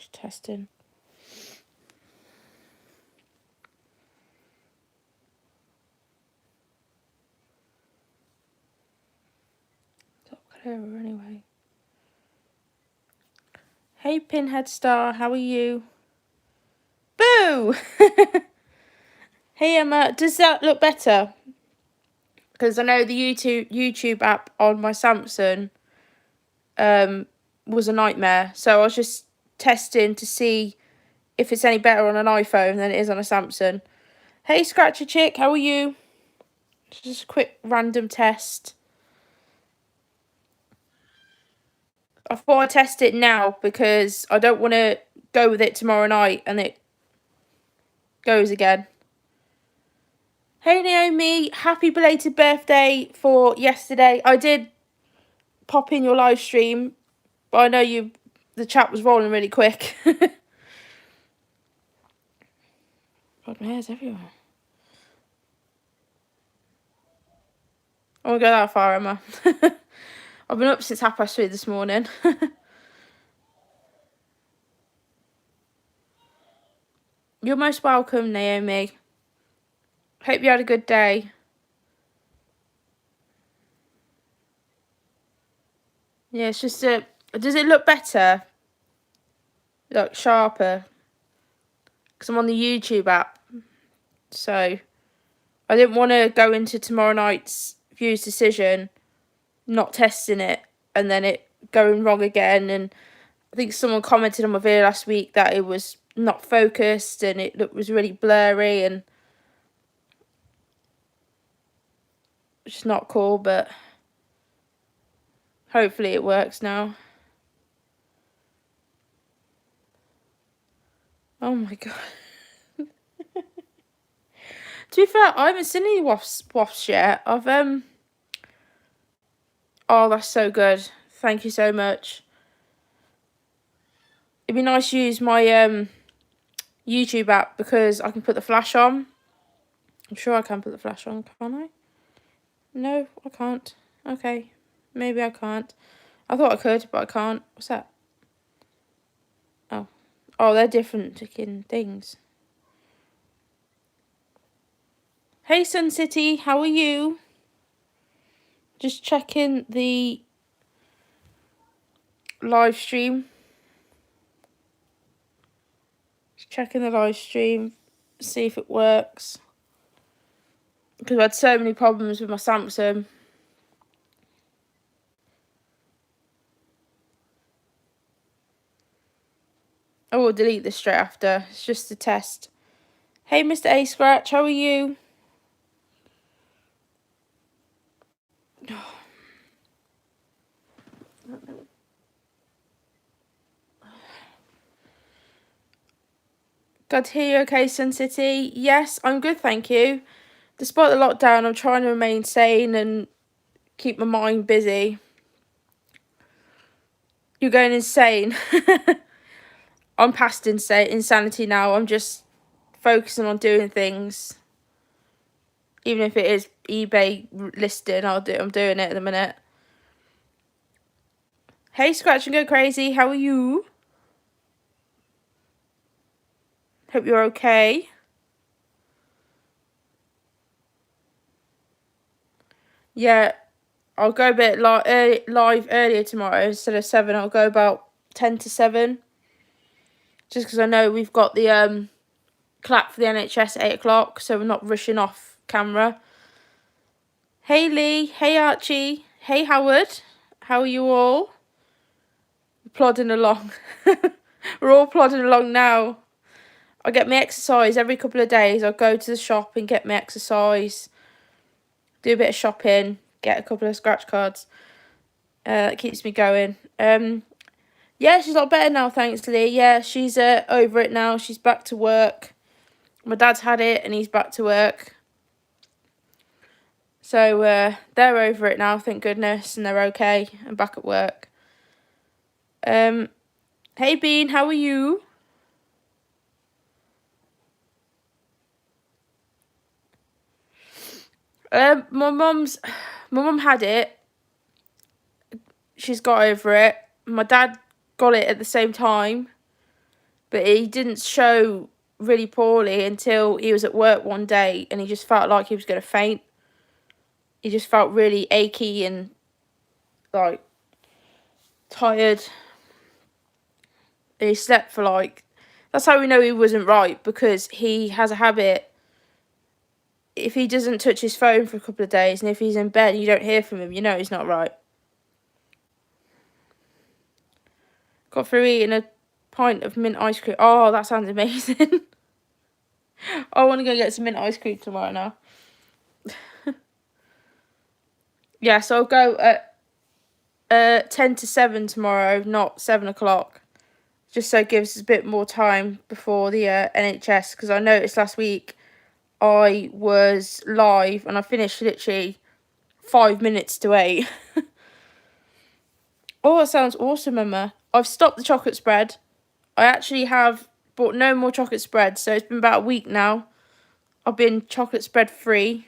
Just testing. Top clearer anyway. Hey Pinhead Star, how are you? Boo! Hey Emma, does that look better? Because I know the YouTube app on my Samsung was a nightmare. So I was just testing to see if it's any better on an iPhone than it is on a Samsung. Hey Scratcher Chick, how are you? Just a quick random test. I thought I'd test it now because I don't want to go with it tomorrow night and it goes again. Hey Naomi, happy belated birthday for yesterday. I did pop in your live stream, but I know the chat was rolling really quick. God, my hair's everywhere. I won't go that far, Emma. I've been up since 3:30 this morning. You're most welcome, Naomi. Hope you had a good day. Yeah, it's just does it look better? Look sharper? Because I'm on the YouTube app. So I didn't want to go into tomorrow night's Views decision not testing it and then it going wrong again. And I think someone commented on my video last week that it was not focused and it was really blurry and it's just not cool, but hopefully it works now. Oh my god. To be fair, I haven't seen any wasps yet. Oh, that's so good. Thank you so much. It'd be nice to use my YouTube app because I can put the flash on. I'm sure I can put the flash on, can't I? No, I can't. Okay, maybe I can't. I thought I could, but I can't. What's that? Oh, they're different freaking things. Hey Sun City, how are you? Just checking the live stream. Just checking the live stream, see if it works. Because I had so many problems with my Samsung. I will delete this straight after. It's just a test. Hey Mr. A Scratch, how are you? Glad to hear you okay, Sun City. Yes, I'm good, thank you. Despite the lockdown, I'm trying to remain sane and keep my mind busy. You're going insane. I'm past insanity now. I'm just focusing on doing things. Even if it is eBay listing, I'm doing it at the minute. Hey, Scratch and Go Crazy, how are you? Hope you're okay. Yeah, I'll go a bit live earlier tomorrow. Instead of 7, I'll go about 10 to 7. Just because I know we've got the clap for the NHS at 8 o'clock, so we're not rushing off camera. Hey Lee, hey Archie, hey Howard, how are you all? Plodding along. We're all plodding along now. I get my exercise every couple of days. I'll go to the shop and get my exercise, do a bit of shopping, get a couple of scratch cards. That keeps me going. Yeah, she's a lot better now, thanks, Lee. Yeah, she's over it now. She's back to work. My dad's had it and he's back to work. So they're over it now, thank goodness, and they're okay and back at work. Hey Bean, how are you? My mum had it. She's got over it. My dad got it at the same time. But he didn't show really poorly until he was at work one day and he just felt like he was going to faint. He just felt really achy and like tired. And he slept for like, that's how we know he wasn't right, because he has a habit. If he doesn't touch his phone for a couple of days and if he's in bed and you don't hear from him, you know he's not right. Got through eating a pint of mint ice cream. Oh, that sounds amazing. I want to go get some mint ice cream tomorrow now. Yeah, so I'll go at 10 to 7 tomorrow, not 7 o'clock. Just so it gives us a bit more time before the NHS, because I noticed last week I was live and I finished literally 5 minutes to 8. Oh, that sounds awesome, Emma. I've stopped the chocolate spread. I actually have bought no more chocolate spread, so it's been about a week now. I've been chocolate spread free.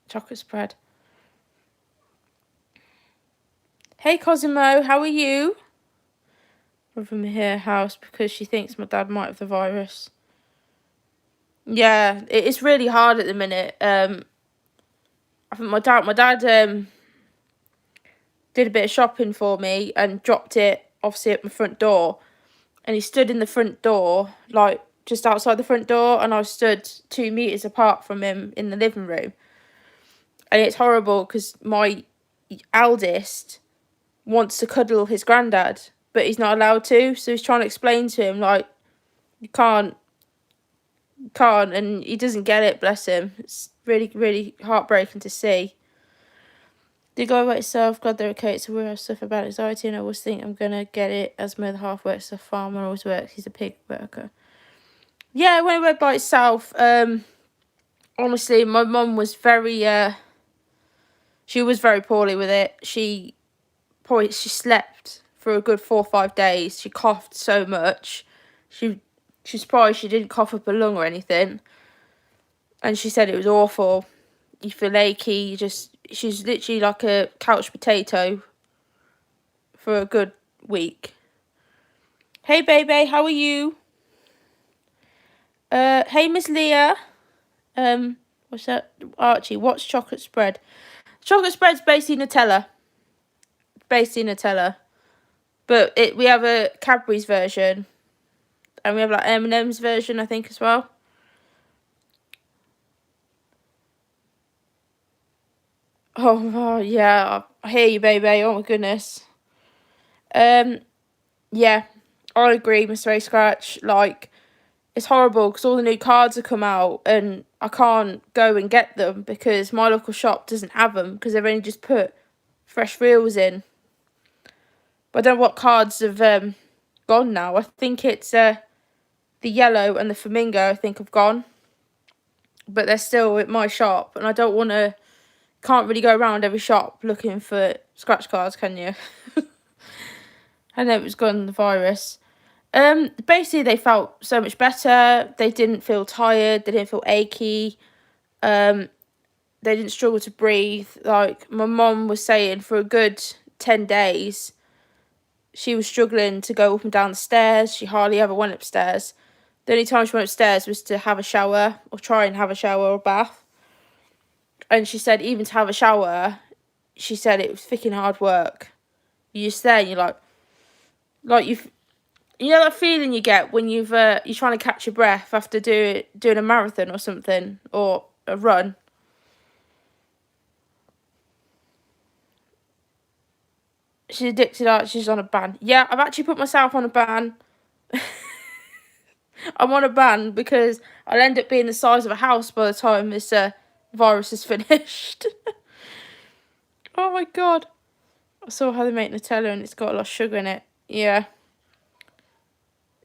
Chocolate spread. Hey Cosimo, how are you? We're from her house because she thinks my dad might have the virus. Yeah, it's really hard at the minute. I think my dad did a bit of shopping for me and dropped it obviously at my front door, and he stood in the front door, like just outside the front door, and I stood 2 meters apart from him in the living room. And it's horrible because my eldest wants to cuddle his granddad, but he's not allowed to, so he's trying to explain to him like, you can't, and he doesn't get it, bless him. It's really, really heartbreaking to see. Did go about yourself, glad they're okay. It's a weird stuff about anxiety, and I always think I'm gonna get it as my other half works at a farm and always works. He's a pig worker. Yeah, when it went by itself, honestly, my mum was very she was very poorly with it. She slept for a good 4 or 5 days. She coughed so much. She's surprised she didn't cough up a lung or anything. And she said it was awful. You feel achy. She's literally like a couch potato for a good week. Hey, baby, how are you? Hey, Miss Leah. What's that? Archie, what's chocolate spread? Chocolate spread's basically Nutella. But we have a Cadbury's version, and we have like M&M's version, I think, as well. Oh yeah, I hear you, baby. Oh my goodness. Yeah, I agree, Mr. A Scratch. Like, it's horrible because all the new cards have come out, and I can't go and get them because my local shop doesn't have them because they've only just put fresh reels in. But I don't know what cards have gone now. I think it's the yellow and the flamingo, I think, have gone. But they're still at my shop, and I don't want to. Can't really go around every shop looking for scratch cards, can you? I know it was gone, the virus. Basically, they felt so much better. They didn't feel tired. They didn't feel achy. They didn't struggle to breathe. Like, my mum was saying, for a good 10 days, she was struggling to go up and down the stairs. She hardly ever went upstairs. The only time she went upstairs was to have a shower or try and have a shower or a bath. And she said even to have a shower, she said it was freaking hard work. You're just there and you're like you know that feeling you get when you're trying to catch your breath after doing a marathon or something, or a run. She's addicted. She's on a ban. Yeah, I've actually put myself on a ban. I'm on a ban because I'll end up being the size of a house by the time this virus is finished. Oh my god. I saw how they make Nutella and it's got a lot of sugar in it. Yeah.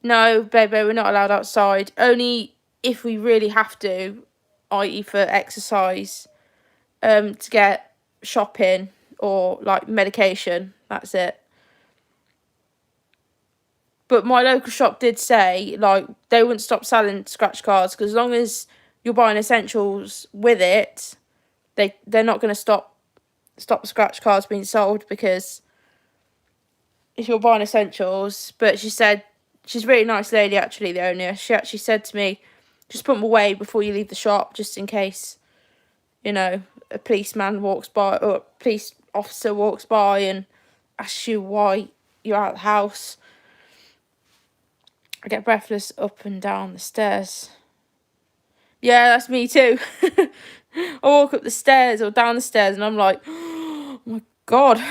No, baby, we're not allowed outside. Only if we really have to, i.e. for exercise, to get shopping or like medication. That's it. But my local shop did say, like, they wouldn't stop selling scratch cards because as long as you're buying essentials with it, they're not going to stop scratch cards being sold because if you're buying essentials. But she said, she's a really nice lady actually, the owner. She actually said to me, just put them away before you leave the shop, just in case, you know, a policeman walks by or a police officer walks by and asks you why you're out of the house. I get breathless up and down the stairs. Yeah, that's me too. I walk up the stairs or down the stairs and I'm like, oh my God.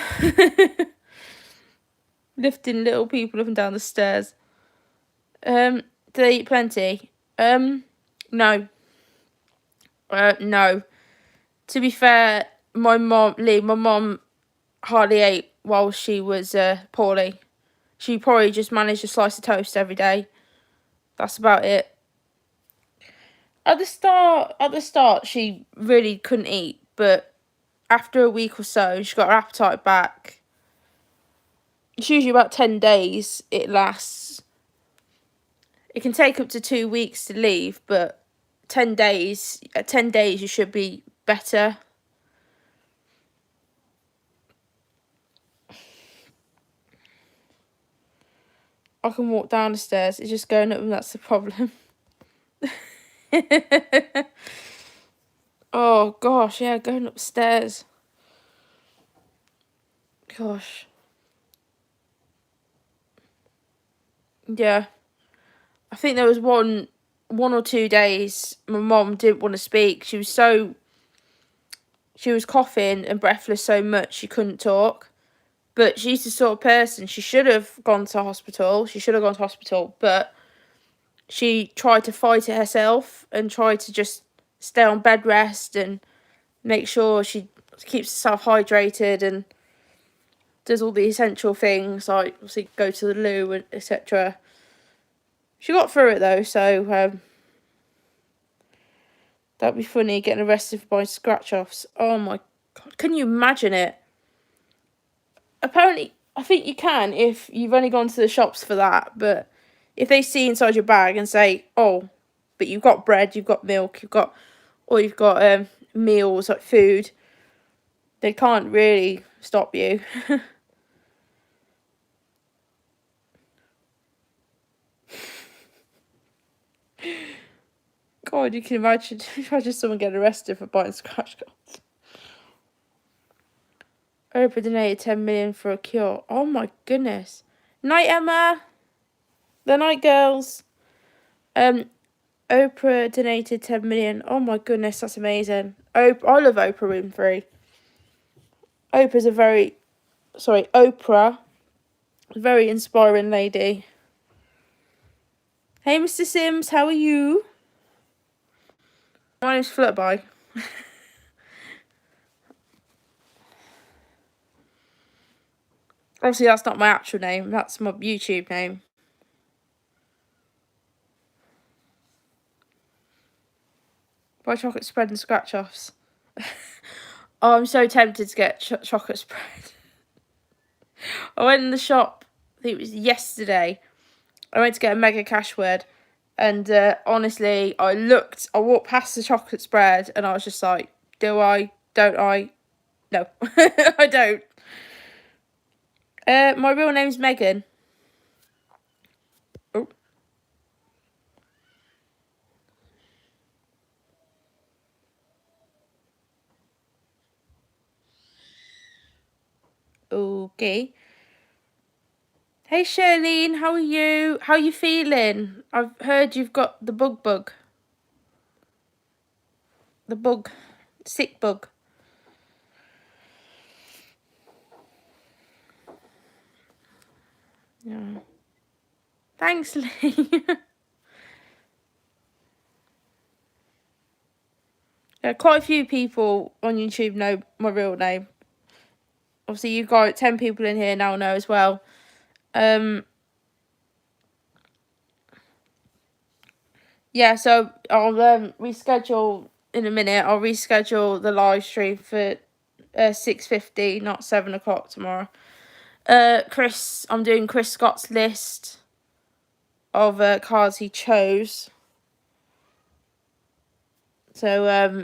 Lifting little people up and down the stairs. Do they eat plenty? No. No. To be fair, my mum hardly ate while she was poorly. She probably just managed a slice of toast every day. That's about it. At the start, she really couldn't eat, but after a week or so, she got her appetite back. It's usually about 10 days it lasts. It can take up to 2 weeks to leave, but 10 days, at 10 days you should be better. I can walk down the stairs, it's just going up them that's the problem. Oh gosh, yeah, going upstairs. Gosh. Yeah. I think there was one or 2 days my mum didn't want to speak. She was coughing and breathless so much she couldn't talk. But she's the sort of person, she should have gone to hospital. But she tried to fight it herself and tried to just stay on bed rest and make sure she keeps herself hydrated and does all the essential things, like obviously go to the loo and etc. She got through it though, so that'd be funny, getting arrested by scratch offs. Oh my God, can you imagine it? Apparently, I think you can if you've only gone to the shops for that, but if they see inside your bag and say, oh, but you've got bread, you've got milk, you've got meals, like food, they can't really stop you. God, you can imagine someone getting arrested for buying scratch cards. Oprah donated 10 million for a cure. Oh my goodness. Night, Emma. The night girls. Oprah donated 10 million. Oh my goodness, that's amazing. I love Oprah Winfrey. Oprah, a very inspiring lady. Hey, Mr. Sims, how are you? My name's Flutterby. Obviously, that's not my actual name. That's my YouTube name. Buy chocolate spread and scratch offs. Oh, I'm so tempted to get chocolate spread. I went in the shop, I think it was yesterday. I went to get a mega cash word. And honestly, I walked past the chocolate spread and I was just like, do I? Don't I? No, I don't. My real name's Megan. Oh. Okay. Hey Shirlene, how are you? How are you feeling? I've heard you've got the bug. The bug. Sick bug. Yeah. Thanks, Lee. Yeah, quite a few people on YouTube know my real name. Obviously, you've got 10 people in here now know as well. Yeah, so I'll reschedule in a minute. I'll reschedule the live stream for 6:50, not 7 o'clock tomorrow. I'm doing Chris Scott's list of cards he chose. So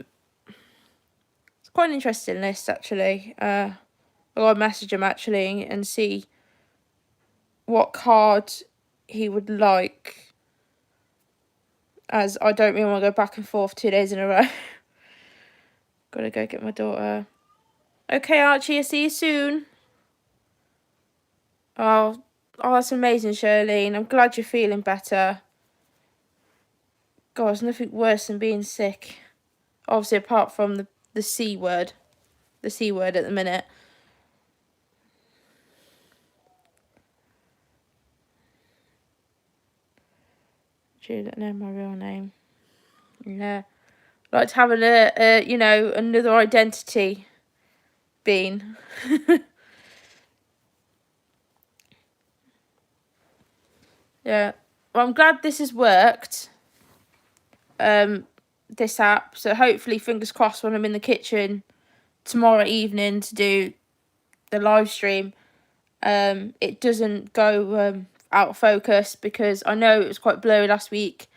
it's quite an interesting list actually. I'll message him actually and see what card he would like, as I don't really want to go back and forth 2 days in a row. Gotta go get my daughter. Okay, Archie, I'll see you soon. Oh, that's amazing, Shirlene. I'm glad you're feeling better. God, there's nothing worse than being sick. Obviously, apart from the C word. The C word at the minute. You don't know my real name. Yeah. Like having another identity being. Yeah. Well, I'm glad this has worked. This app. So hopefully, fingers crossed, when I'm in the kitchen tomorrow evening to do the live stream, it doesn't go out of focus, because I know it was quite blurry last week,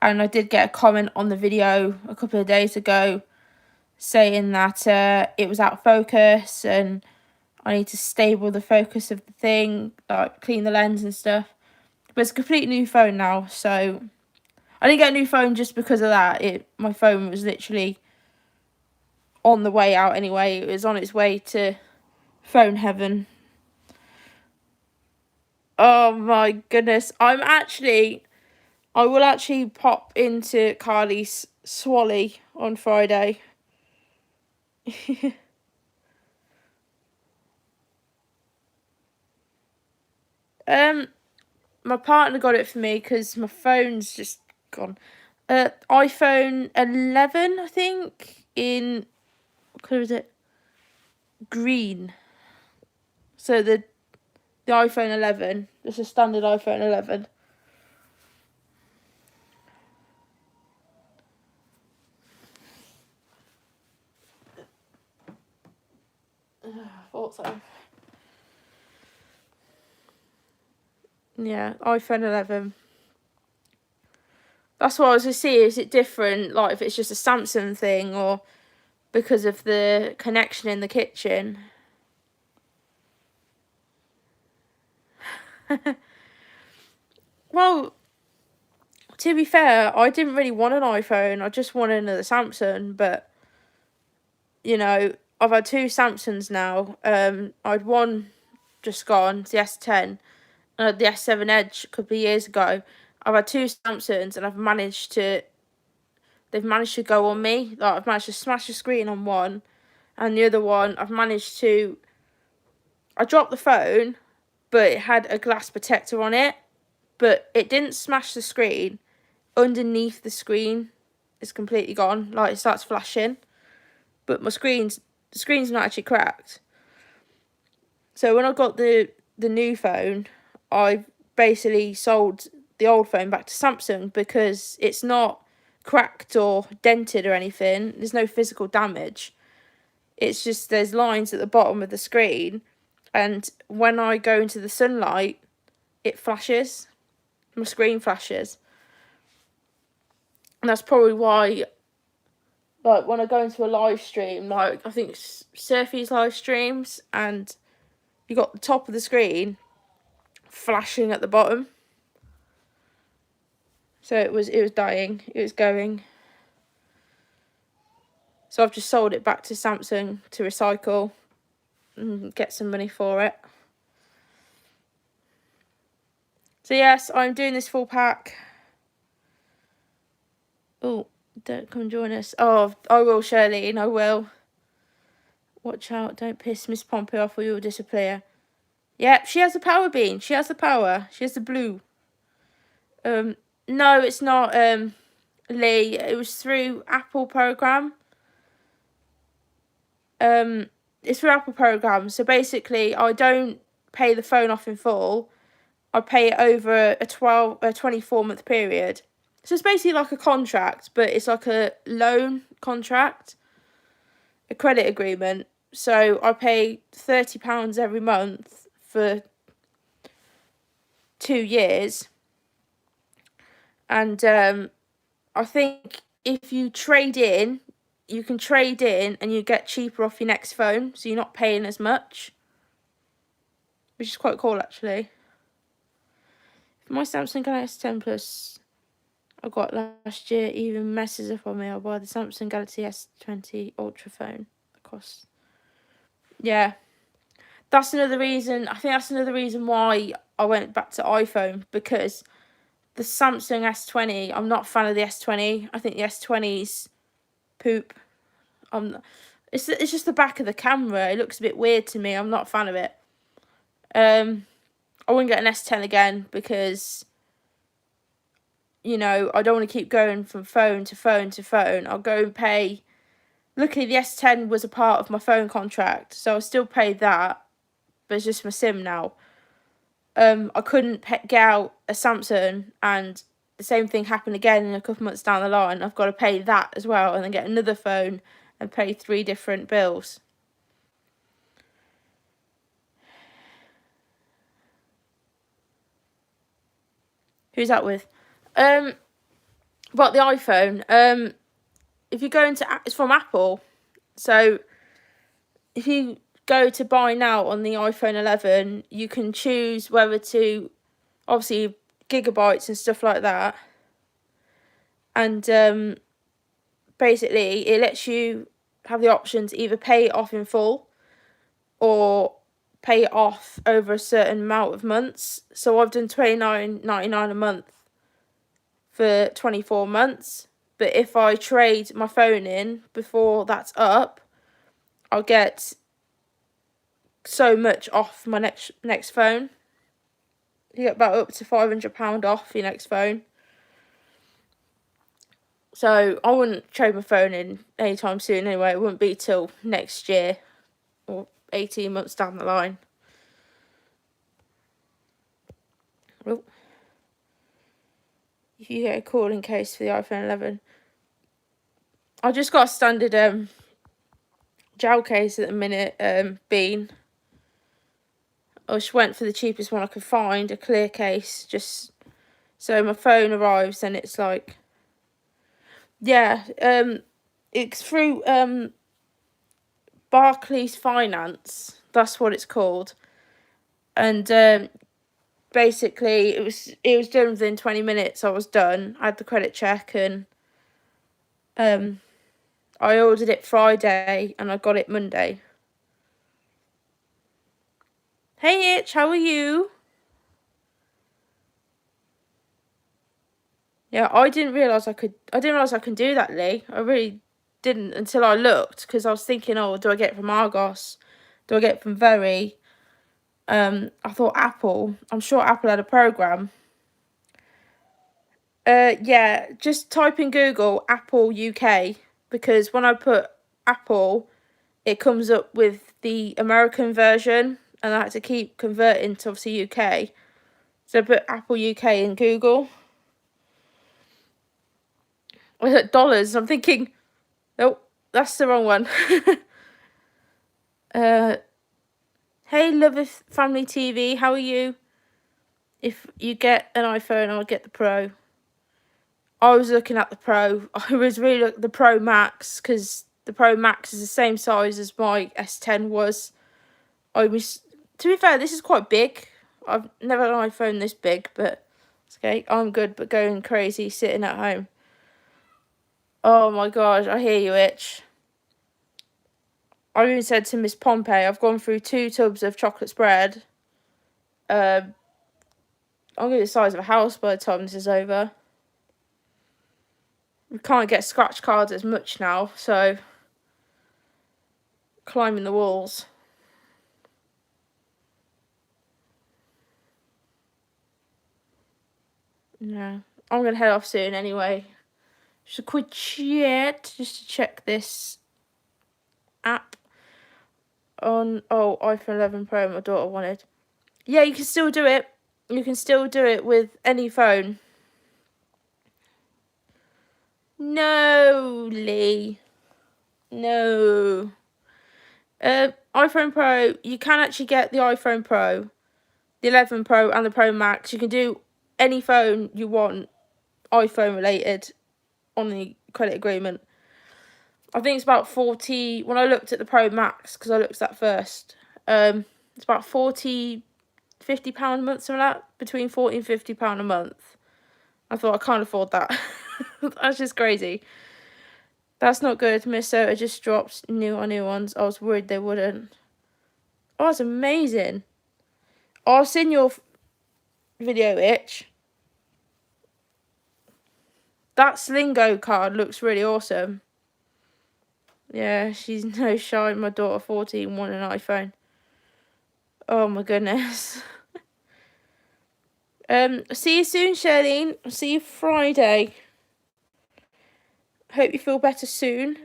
and I did get a comment on the video a couple of days ago saying that it was out of focus and I need to stable the focus of the thing, like clean the lens and stuff. But it's a complete new phone now, so I didn't get a new phone just because of that. My phone was literally on the way out anyway. It was on its way to phone heaven. Oh my goodness. I will actually pop into Carly's Swally on Friday. My partner got it for me because my phone's just gone. iPhone 11, I think, in, what colour is it? Green. So the iPhone 11, just a standard iPhone 11. Thought so. Yeah, iPhone 11. That's what I was going to see. Is it different, like if it's just a Samsung thing, or because of the connection in the kitchen? Well, to be fair, I didn't really want an iPhone. I just wanted another Samsung. But, I've had two Samsungs now. I had one just gone, the S10, and I had the S7 Edge a couple of years ago. I've had two Samsungs, and they've managed to go on me. Like, I've managed to smash the screen on one, and the other one, I dropped the phone, but it had a glass protector on it, but it didn't smash the screen. Underneath the screen is completely gone. Like, it starts flashing, but the screen's not actually cracked. So when I got the new phone, I basically sold the old phone back to Samsung because it's not cracked or dented or anything. There's no physical damage. It's just there's lines at the bottom of the screen, and when I go into the sunlight, it flashes. My screen flashes. And that's probably why, like, when I go into a live stream, like, I think it's Surfy's live streams, and you got the top of the screen flashing at the bottom. So it was dying. It was going. So I've just sold it back to Samsung to recycle and get some money for it. So yes, I'm doing this full pack. Oh, don't come join us. Oh, I will, Shirley, I will. Watch out, don't piss Miss Pompey off or you'll disappear. Yep, she has the power bean. She has the power. She has the blue. No, it's not, Lee. It was through Apple program. It's through Apple program. So basically, I don't pay the phone off in full. I pay it over a 24-month period. So it's basically like a contract, but it's like a loan contract, a credit agreement. So I pay £30 every month for 2 years. And I think if you trade in, you can trade in and you get cheaper off your next phone. So you're not paying as much, which is quite cool, actually. If my Samsung Galaxy S10 Plus I got last year even messes up on me, I'll buy the Samsung Galaxy S20 Ultra phone. Of course. Yeah. That's another reason. I think that's another reason why I went back to iPhone, because the Samsung S20, I'm not a fan of the S20. I think the S20's poop. It's just the back of the camera. It looks a bit weird to me. I'm not a fan of it. I wouldn't get an S10 again because, you know, I don't want to keep going from phone to phone to phone. I'll go and pay. Luckily, the S10 was a part of my phone contract, so I'll still pay that, but it's just my SIM now. I couldn't get out a Samsung, and the same thing happened again in a couple months down the line. I've got to pay that as well, and then get another phone and pay 3 different bills. Who's that with? About the iPhone. If you go into, it's from Apple, so if you go to buy now on the iPhone 11, you can choose whether to, obviously, gigabytes and stuff like that, and basically it lets you have the option to either pay it off in full or pay it off over a certain amount of months. So I've done $29.99 a month for 24 months, but if I trade my phone in before that's up, I'll get so much off my next phone. You get about up to £500 off your next phone. So I wouldn't trade my phone in anytime soon anyway. It wouldn't be till next year or 18 months down the line. Oh. If you get a calling case for the iPhone 11. I just got a standard gel case at the minute, Bean. I just went for the cheapest one I could find, a clear case, just so my phone arrives and it's like, yeah, it's through Barclays Finance, that's what it's called, and basically it was done within 20 minutes. I was done. I had the credit check, and I ordered it Friday and I got it Monday. Hey Itch, how are you? Yeah, I didn't realise I could do that, Lee. I really didn't until I looked, because I was thinking, oh, do I get it from Argos? Do I get it from Very? I thought Apple. I'm sure Apple had a program. Yeah, just type in Google Apple UK, because when I put Apple, it comes up with the American version, and I had to keep converting to obviously UK. So I put Apple UK in Google. I hit dollars. I'm thinking, oh, that's the wrong one. Hey, Love Family TV, how are you? If you get an iPhone, I'll get the Pro. I was looking at the Pro. I was really looking at the Pro Max, because the Pro Max is the same size as my S10 was. To be fair, this is quite big. I've never had an iPhone this big, but it's okay. I'm good, but going crazy sitting at home. Oh my gosh, I hear you, Itch. I even said to Miss Pompey, I've gone through 2 tubs of chocolate spread. I'm going to be the size of a house by the time this is over. We can't get scratch cards as much now, so climbing the walls. Yeah, I'm going to head off soon anyway. Just a quick chat, just to check this app on, iPhone 11 Pro my daughter wanted. Yeah, you can still do it. You can still do it with any phone. No, Lee. No. iPhone Pro, you can actually get the iPhone Pro, the 11 Pro and the Pro Max. You can do any phone you want, iPhone related, on the credit agreement. I think it's about when I looked at the Pro Max, because I looked at that first, it's about 40 £50 a month, something like that. Between £40 and £50 a month. I thought, I can't afford that. That's just crazy. That's not good. Minnesota just dropped new ones. I was worried they wouldn't. Oh, it's amazing. Oh, I've seen your video, Itch. That Slingo card looks really awesome. Yeah, she's no shy. My daughter, 14, won an iPhone. Oh my goodness. See you soon, Charlene. See you Friday. Hope you feel better soon.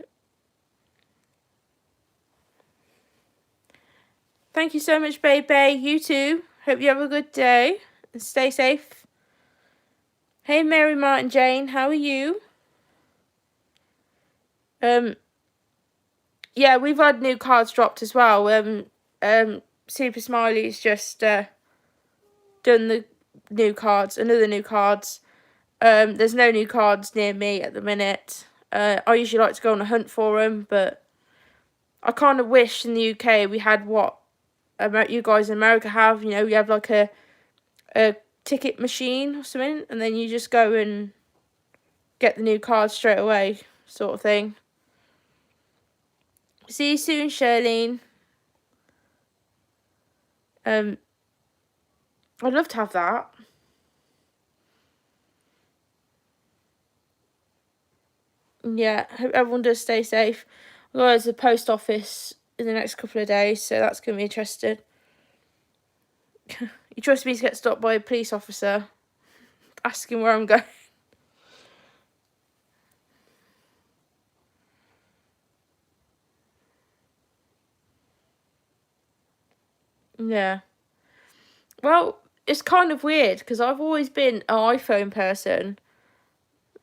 Thank you so much, baby. You too. Hope you have a good day and stay safe. Hey, Mary Martin Jane, how are you? Yeah, we've had new cards dropped as well. Super Smiley's just done the new cards, another new cards. There's no new cards near me at the minute. I usually like to go on a hunt for them, but I kind of wish in the UK we had what you guys in America have. You know, you have like a ticket machine or something, and then you just go and get the new cards straight away, sort of thing. See you soon, Charlene. I'd love to have that. Yeah, hope everyone does stay safe. I'll go to the post office in the next couple of days, so that's going to be interesting. You trust me to get stopped by a police officer asking where I'm going? Yeah. Well, it's kind of weird because I've always been an iPhone person,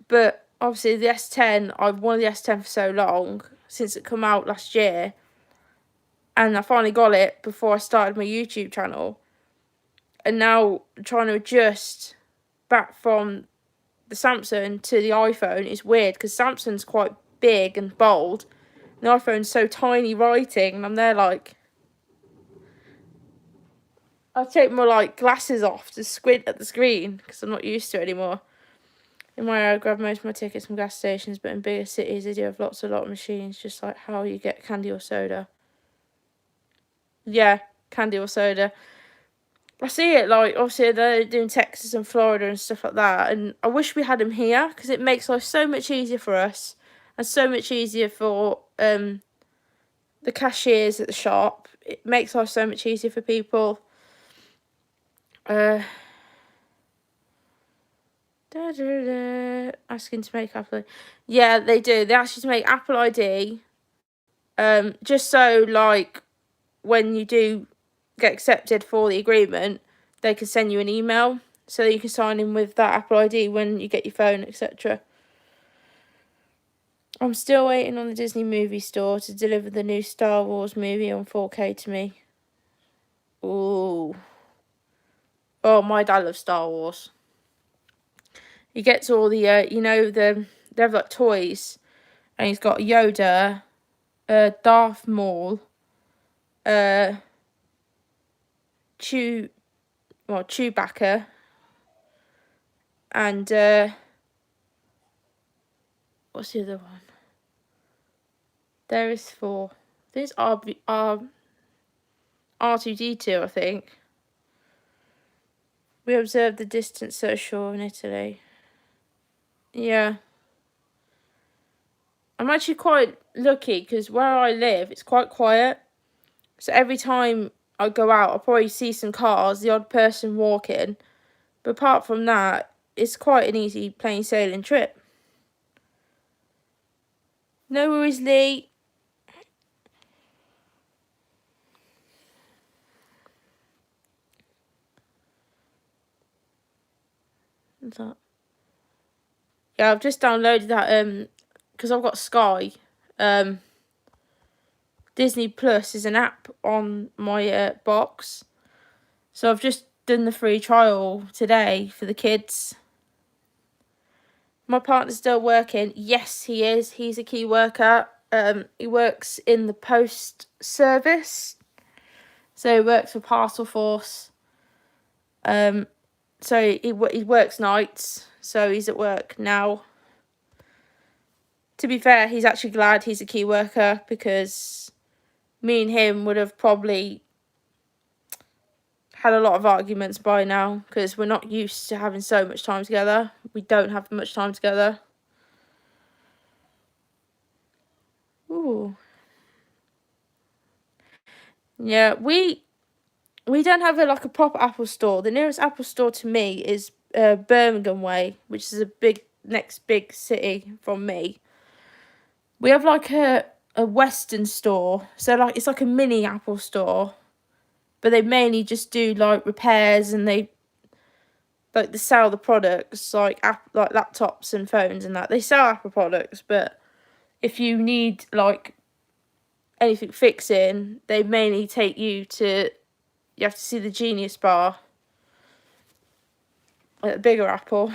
but obviously the S10, I've wanted the S10 for so long, since it came out last year, and I finally got it before I started my YouTube channel, and now trying to adjust back from the Samsung to the iPhone is weird because Samsung's quite big and bold, and the iPhone's so tiny writing, and I'm there like, I take my like glasses off to squint at the screen because I'm not used to it anymore. In my area, I grab most of my tickets from gas stations, but in bigger cities, they do have lots of machines, just like how you get candy or soda. Yeah, candy or soda. I see it, like, obviously they're doing Texas and Florida and stuff like that, and I wish we had them here, because it makes life so much easier for us, and so much easier for the cashiers at the shop. It makes life so much easier for people. Asking to make Apple ID. Yeah, they do. They ask you to make Apple ID. Just so, like, when you do get accepted for the agreement, they can send you an email so that you can sign in with that Apple ID when you get your phone, etc. I'm still waiting on the Disney movie store to deliver the new Star Wars movie on 4K to me. Ooh. Oh, my dad loves Star Wars. He gets all the, you know, they have like toys, and he's got Yoda, Darth Maul, Chewbacca, and what's the other one? There is 4. I think it's R2D2, I think. We observed the distant seashore in Italy. Yeah. I'm actually quite lucky because where I live, it's quite quiet. So every time I go out, I'll probably see some cars, the odd person walking. But apart from that, it's quite an easy plain sailing trip. No worries, Lee. What's that? Yeah, I've just downloaded that because I've got Sky. Disney Plus is an app on my box. So I've just done the free trial today for the kids. My partner's still working. Yes, he is. He's a key worker. He works in the post service. So he works for Parcel Force. So he works nights, so he's at work now. To be fair, he's actually glad he's a key worker, because me and him would have probably had a lot of arguments by now, because we're not used to having so much time together. We don't have much time together. Ooh. Yeah, we don't have a proper Apple store. The nearest Apple store to me is Birmingham Way, which is next big city from me. We have like a Western store, so like it's like a mini Apple store, but they mainly just do like repairs, and they sell the products like laptops and phones and that. They sell Apple products, but if you need like anything fixing, they mainly take you to. You have to see the Genius Bar at the bigger Apple.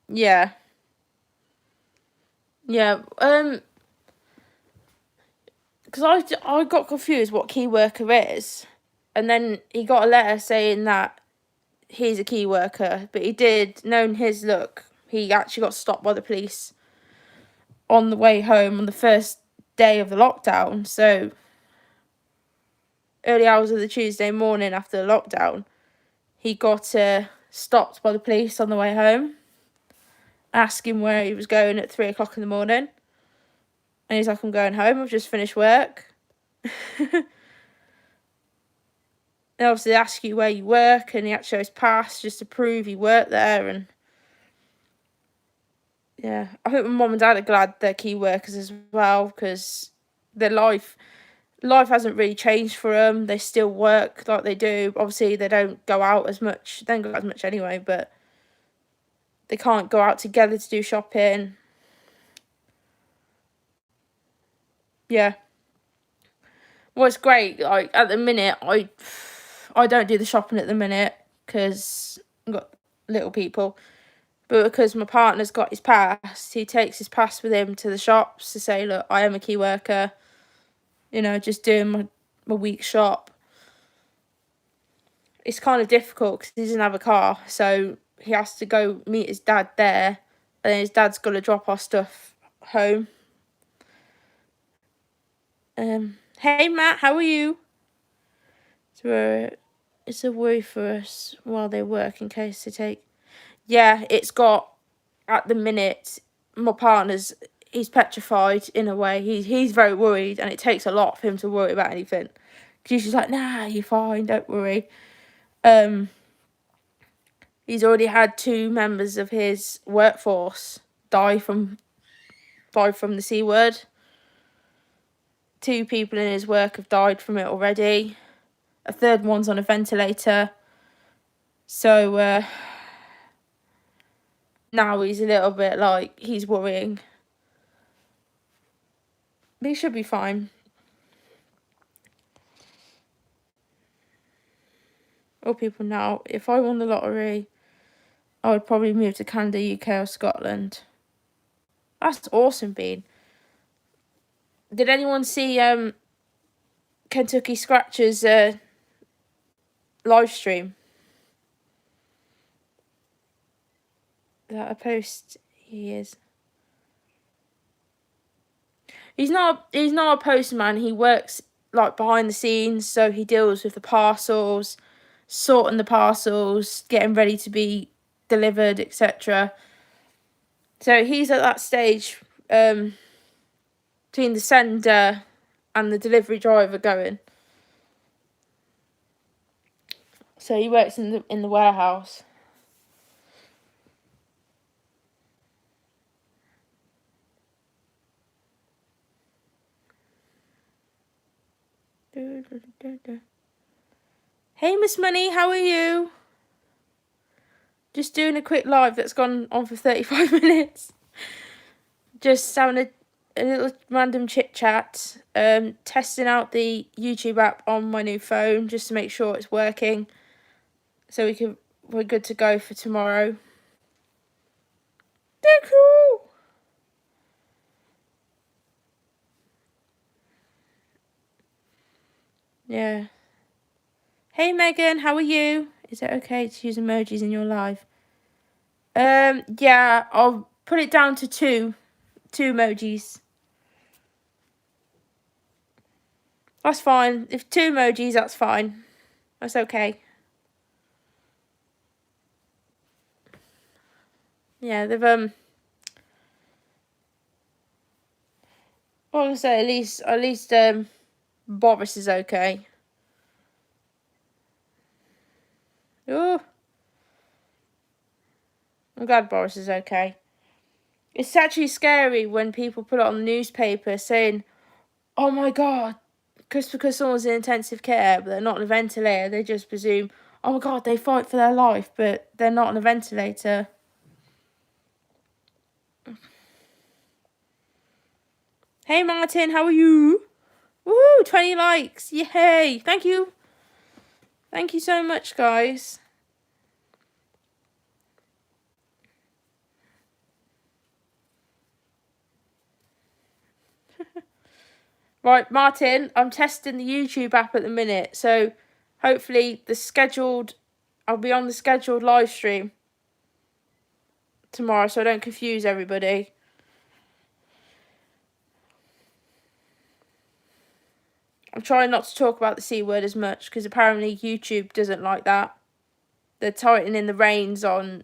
Yeah. Yeah. Because I got confused what key worker is, and then he got a letter saying that he's a key worker, but he did, knowing his look, he actually got stopped by the police on the way home on the first day of the lockdown. So early hours of the Tuesday morning after the lockdown, he got stopped by the police on the way home, asking where he was going at 3 o'clock in the morning. And he's like, I'm going home, I've just finished work. And obviously they ask you where you work, and he had to show his pass just to prove he worked there. And yeah, I think my mum and dad are glad they're key workers as well, because their life hasn't really changed for them. They still work like they do. Obviously they don't go out as much. They don't go out as much anyway, but they can't go out together to do shopping. Yeah. Well, it's great. Like at the minute, I don't do the shopping at the minute because I've got little people. But because my partner's got his pass, he takes his pass with him to the shops to say, look, I am a key worker. You know, just doing my week shop. It's kind of difficult because he doesn't have a car, so he has to go meet his dad there, and then his dad's got to drop our stuff home. Hey Matt, how are you? So it's a worry for us while they work in case they take. Yeah, it's got at the minute. My partner's he's petrified in a way. He's very worried, and it takes a lot for him to worry about anything. Because she's like, nah, you're fine, don't worry. He's already had 2 members of his workforce die from the C word. 2 people in his work have died from it already. A third one's on a ventilator. So now he's a little bit like, he's worrying. But he should be fine. All people now, if I won the lottery, I would probably move to Canada, UK or Scotland. That's awesome, Bean. Did anyone see Kentucky Scratchers live stream? That a post? He is. He's not a postman. He works like behind the scenes, so he deals with the parcels, sorting the parcels, getting ready to be delivered, etc. So he's at that stage between the sender and the delivery driver going. So he works in the warehouse. Hey Miss Money, how are you? Just doing a quick live that's gone on for 35 minutes. Just having a little random chit chat. Testing out the YouTube app on my new phone just to make sure it's working. So we're good to go for tomorrow. They're cool. Yeah. Hey Megan, how are you? Is it okay to use emojis in your live? Yeah, I'll put it down to two emojis. That's fine. If 2 emojis, that's fine. That's okay. Yeah, they've well, I say at least Boris is okay. Oh, I'm glad Boris is okay. It's actually scary when people put it on the newspaper saying, "Oh my God, just because someone's in intensive care but they're not on a ventilator, they just presume, oh my God, they fight for their life, but they're not on a ventilator." Hey Martin, how are you? Woo, 20 likes. Yay. Thank you. Thank you so much, guys. Right, Martin, I'm testing the YouTube app at the minute, so hopefully I'll be on the scheduled live stream tomorrow so I don't confuse everybody. I'm trying not to talk about the C word as much because apparently YouTube doesn't like that. They're tightening the reins on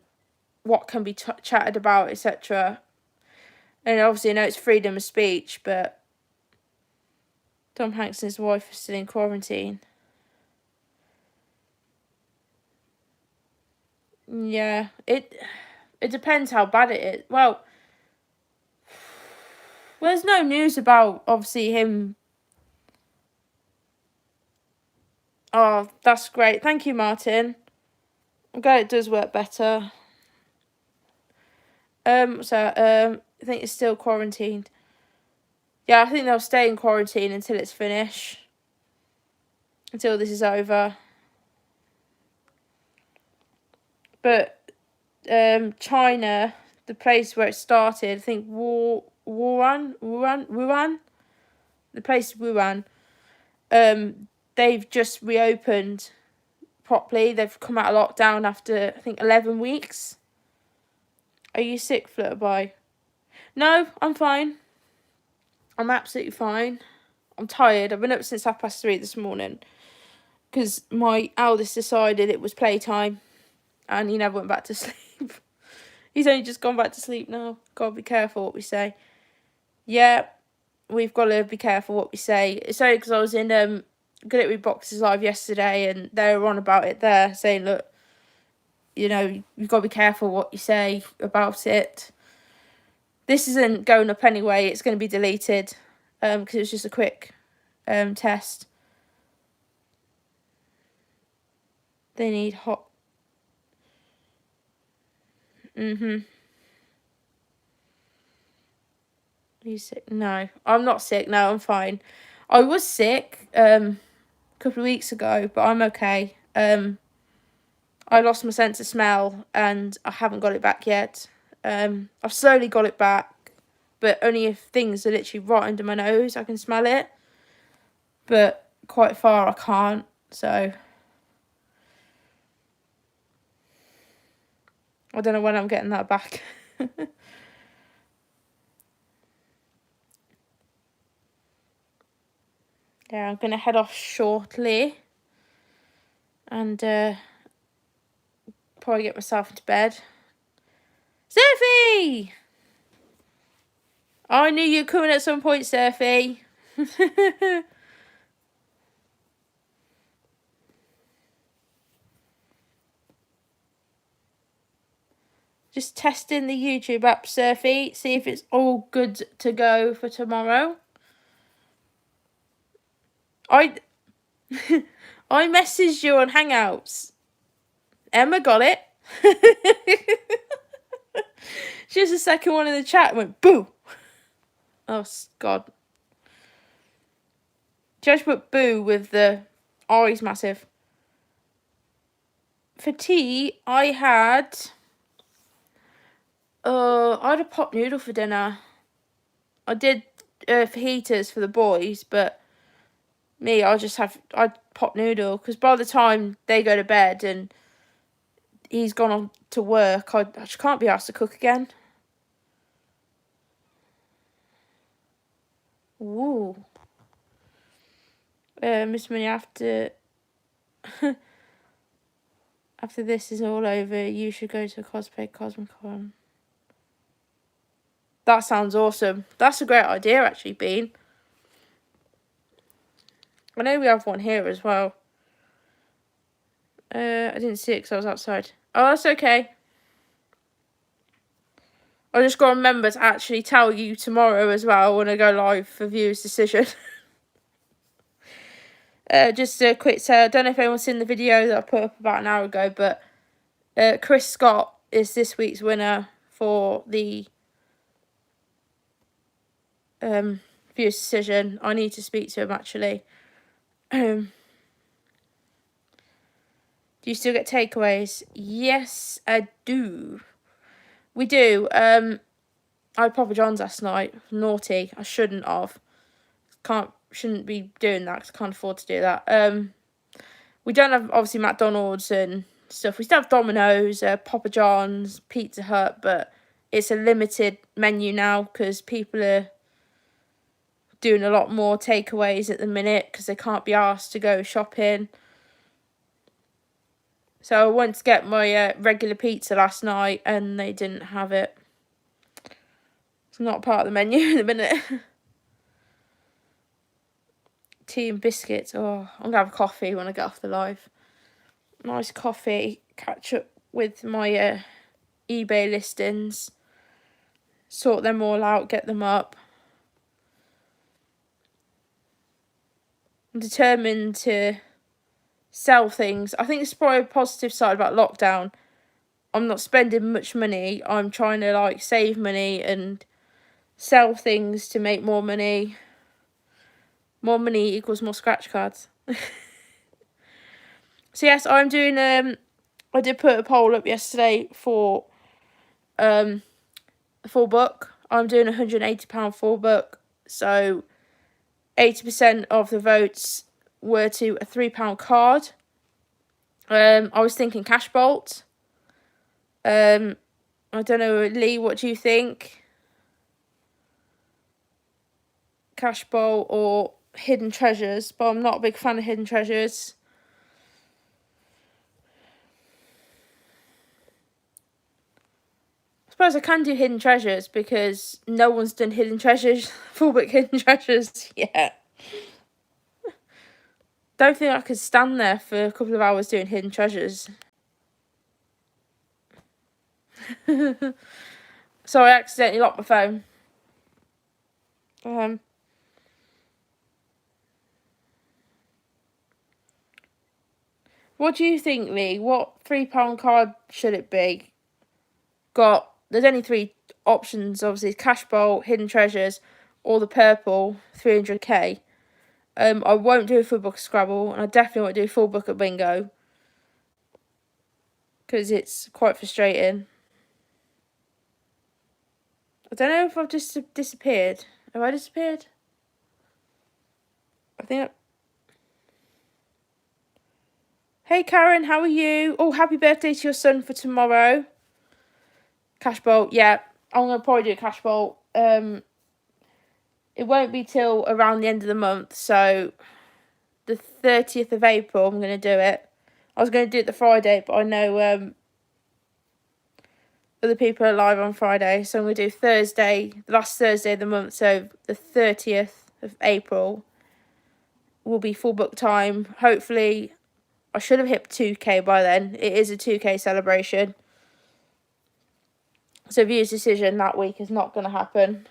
what can be chatted about, etc. And obviously I know it's freedom of speech, but Tom Hanks and his wife are still in quarantine. Yeah, it depends how bad it is. Well, there's no news about obviously him. Oh, that's great. Thank you, Martin. I'm glad it does work better. I think it's still quarantined. Yeah, I think they'll stay in quarantine until it's finished. Until this is over. But China, the place where it started, I think Wuhan, the place Wuhan, they've just reopened properly. They've come out of lockdown after, I think, 11 weeks. Are you sick, Flutterby? No, I'm fine. I'm absolutely fine. I'm tired. I've been up since 3:30 this morning because my eldest decided it was playtime and he never went back to sleep. He's only just gone back to sleep now. Gotta be careful what we say. Yeah, we've got to be careful what we say. It's only because I was in Good at Read Boxes Live yesterday and they were on about it there, saying, look, you know, you've got to be careful what you say about it. This isn't going up anyway. It's going to be deleted because it was just a quick test. They need hot. You sick? No, I'm not sick. No, I'm fine. I was sick a couple of weeks ago, but I'm okay. I lost my sense of smell and I haven't got it back yet. I've slowly got it back, but only if things are literally right under my nose I can smell it. But quite far I can't, so I don't know when I'm getting that back. Yeah, I'm going to head off shortly and probably get myself into bed. Surfy! I knew you were coming at some point, Surfy. Just testing the YouTube app, Surfy. See if it's all good to go for tomorrow. I messaged you on Hangouts. Emma got it. She was the second one in the chat and went, boo. Oh, God. Judge put boo with the R's massive. For tea, I had a pot noodle for dinner. I did fajitas for the boys, but Me, I'd pop noodle, because by the time they go to bed and he's gone on to work, I just can't be asked to cook again. Ooh. Miss Money, after after this is all over, you should go to a cosplay Cosmicon. That sounds awesome. That's a great idea, actually, Bean. I know we have one here as well. I didn't see it because I was outside. Oh, that's okay. I just got to remember to actually tell you tomorrow as well when I go live for Viewer's Decision. Just a quick say, I don't know if anyone's seen the video that I put up about an hour ago, but Chris Scott is this week's winner for the Viewer's Decision. I need to speak to him, actually. Do you still get takeaways? Yes, I do. We do. I had Papa John's last night. Naughty. I shouldn't have. Shouldn't be doing that because I can't afford to do that. We don't have, obviously, McDonald's and stuff. We still have Domino's, Papa John's, Pizza Hut, but it's a limited menu now because people are doing a lot more takeaways at the minute because they can't be asked to go shopping. So I went to get my regular pizza last night and they didn't have it. It's not part of the menu in a minute. Tea and biscuits. Oh, I'm going to have a coffee when I get off the live. Nice coffee. Catch up with my eBay listings. Sort them all out. Get them up. I'm determined to sell things. I think it's probably a positive side about lockdown. I'm not spending much money. I'm trying to like save money and sell things to make more money. More money equals more scratch cards. So yes, I'm doing I did put a poll up yesterday for a full book. I'm doing £180 full book. So 80% of the votes were to a £3 card. I was thinking Cash Bolt. I don't know, Lee, what do you think? Cash Bolt or Hidden Treasures, but I'm not a big fan of Hidden Treasures. I suppose I can do Hidden Treasures because no one's done Hidden Treasures, full book Hidden Treasures yet. Don't think I could stand there for a couple of hours doing Hidden Treasures. So I accidentally locked my phone. What do you think, Lee? What £3 card should it be? There's only 3 options, obviously. Cash Bolt, Hidden Treasures, or the purple 300k. I won't do a full book of Scrabble, and I definitely won't do a full book of Bingo. Because it's quite frustrating. I don't know if I've just disappeared. Have I disappeared? I think... Hey Karen, how are you? Oh, happy birthday to your son for tomorrow. Cash Bolt, yeah. I'm going to probably do a Cash Bolt. It won't be till around the end of the month, so the 30th of April I'm going to do it. I was going to do it the Friday, but I know other people are live on Friday, so I'm going to do Thursday, the last Thursday of the month, so the 30th of April will be full book time. Hopefully, I should have hit 2k by then. It is a 2k celebration. So View's Decision that week is not going to happen.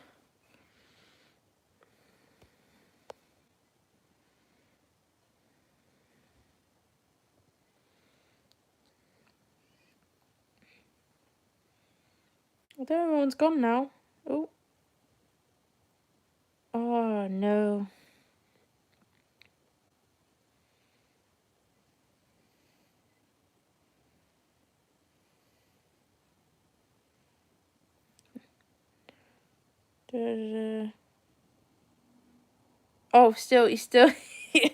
I don't know, everyone's gone now. Oh. Oh, no. Oh, he's still... I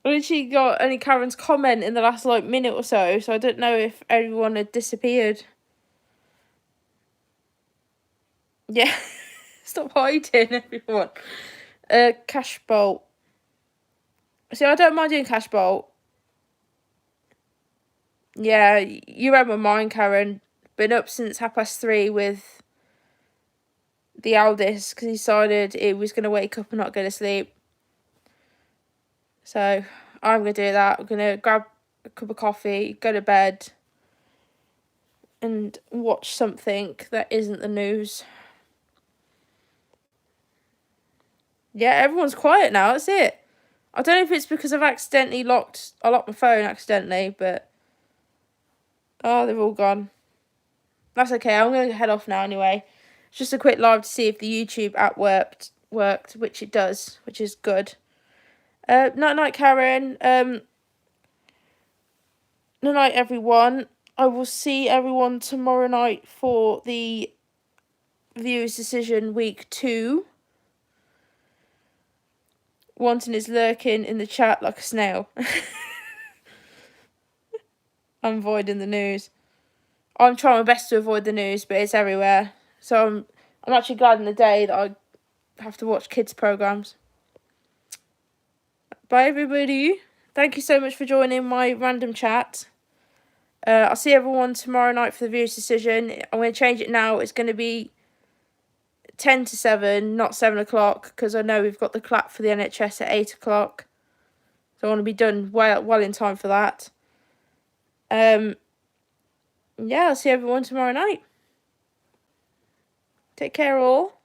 literally got only Karen's comment in the last like minute or so I don't know if everyone had disappeared. Yeah. Stop hiding, everyone. Cash Bolt. See, I don't mind doing Cash Bolt. Yeah, you read my mind, Karen. Been up since 3:30 with the eldest because he decided he was going to wake up and not go to sleep. So I'm going to do that. I'm going to grab a cup of coffee, go to bed, and watch something that isn't the news. Yeah, everyone's quiet now. That's it. I don't know if it's because I locked my phone accidentally, but oh, they've all gone. That's okay. I'm going to head off now anyway. It's just a quick live to see if the YouTube app worked, which it does, which is good. Night, Karen. Night, everyone. I will see everyone tomorrow night for the Viewers Decision Week 2. Wanton is lurking in the chat like a snail. I'm avoiding the news. I'm trying my best to avoid the news, but it's everywhere. So I'm actually glad in the day that I have to watch kids' programmes. Bye, everybody. Thank you so much for joining my random chat. I'll see everyone tomorrow night for the Viewers Decision. I'm going to change it now. It's going to be 10 to 7, not 7 o'clock, because I know we've got the clap for the NHS at 8 o'clock. So I want to be done well in time for that. Yeah, I'll see everyone tomorrow night. Take care, all.